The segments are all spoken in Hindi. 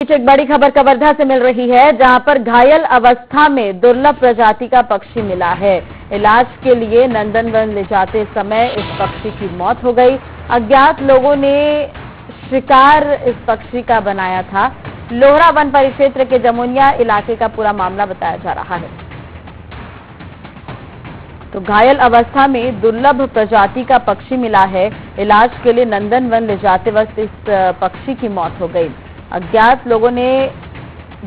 बीच एक बड़ी खबर कवर्धा से मिल रही है, जहां पर घायल अवस्था में दुर्लभ प्रजाति का पक्षी मिला है। इलाज के लिए नंदनवन ले जाते समय इस पक्षी की मौत हो गई। अज्ञात लोगों ने शिकार इस पक्षी का बनाया था। लोहरा वन परिक्षेत्र के जमुनिया इलाके का पूरा मामला बताया जा रहा है। तो घायल अवस्था में दुर्लभ प्रजाति का पक्षी मिला है। इलाज के लिए नंदनवन ले जाते वक्त इस पक्षी की मौत हो गई। अज्ञात लोगों ने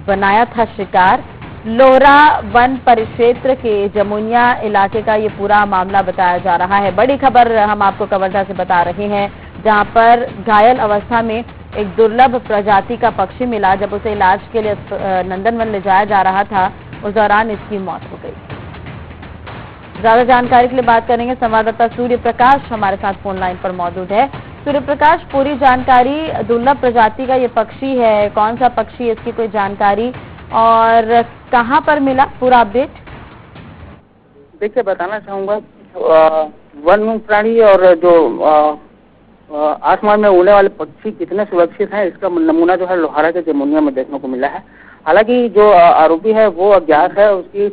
बनाया था शिकार। लोहरा वन परिक्षेत्र के जमुनिया इलाके का ये पूरा मामला बताया जा रहा है। बड़ी खबर हम आपको कवर्धा से बता रहे हैं, जहां पर घायल अवस्था में एक दुर्लभ प्रजाति का पक्षी मिला। जब उसे इलाज के लिए नंदनवन ले जाया जा रहा था, उस दौरान इसकी मौत हो गई। ज्यादा जानकारी के लिए बात करेंगे, संवाददाता सूर्य प्रकाश हमारे साथ फोन लाइन पर मौजूद है। सूर्य प्रकाश, पूरी जानकारी, दुर्लभ प्रजाति का ये पक्षी है, कौन सा पक्षी है, इसकी कोई जानकारी और कहां पर मिला, पूरा अपडेट? देखिए, बताना चाहूंगा वन प्राणी और जो आसमान में उड़ने वाले पक्षी कितने सुरक्षित हैं, इसका नमूना जो है लोहारा के जमुनिया में देखने को मिला है। हालांकि जो आरोपी है वो अज्ञात है, उसकी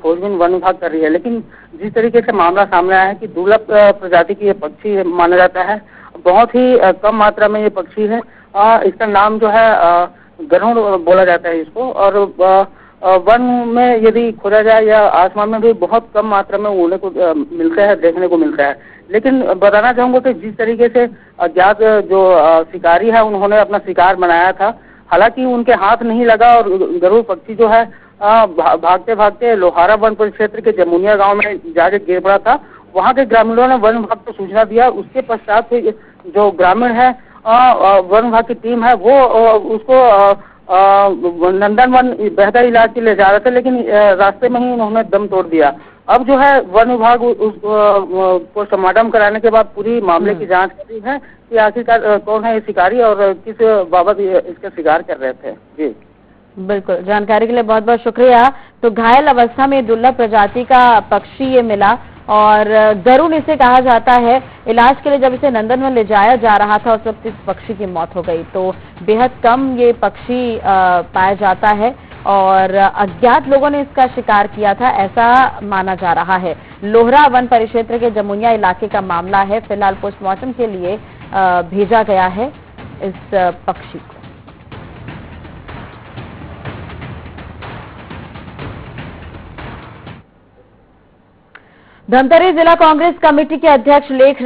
खोजबीन वन विभाग कर रही है, लेकिन जिस तरीके से मामला सामने आया है कि दुर्लभ प्रजाति की ये पक्षी माना जाता है, बहुत ही कम मात्रा में ये पक्षी है। इसका नाम जो है गरुड़ बोला जाता है इसको, और वन में यदि खोजा जाए या आसमान में भी बहुत कम मात्रा में उड़ने को मिलता है, देखने को मिलता है। लेकिन बताना चाहूंगा कि जिस तरीके से अज्ञात जो शिकारी है उन्होंने अपना शिकार बनाया था, हालांकि उनके हाथ नहीं लगा और गरुड़ पक्षी जो है भागते भागते लोहारा वन परिक्षेत्र के जमुनिया गांव में जाके गिर पड़ा था। वहां के ग्रामीणों ने वन विभाग को सूचना दिया। उसके पश्चात जो ग्रामीण है, वन विभाग की टीम है, वो उसको नंदनवन बेहतर इलाज के लिए ले जा रहे थे, लेकिन रास्ते में ही उन्होंने दम तोड़ दिया। अब जो है वन विभाग उसको पोस्टमार्टम कराने के बाद पूरी मामले की जांच कर रही है कि आखिरकार कौन है ये शिकारी और किस बाबत इसका शिकार कर रहे थे। जी बिल्कुल, जानकारी के लिए बहुत बहुत शुक्रिया। तो घायल अवस्था में दुर्लभ प्रजाति का पक्षी ये मिला और गरुड़ इसे कहा जाता है। इलाज के लिए जब इसे नंदनवन ले जाया जा रहा था, उस वक्त इस पक्षी की मौत हो गई। तो बेहद कम ये पक्षी पाया जाता है और अज्ञात लोगों ने इसका शिकार किया था, ऐसा माना जा रहा है। लोहरा वन परिक्षेत्र के जमुनिया इलाके का मामला है। फिलहाल पोस्टमार्टम के लिए भेजा गया है इस पक्षी को। धमतरी जिला कांग्रेस कमेटी के अध्यक्ष लेख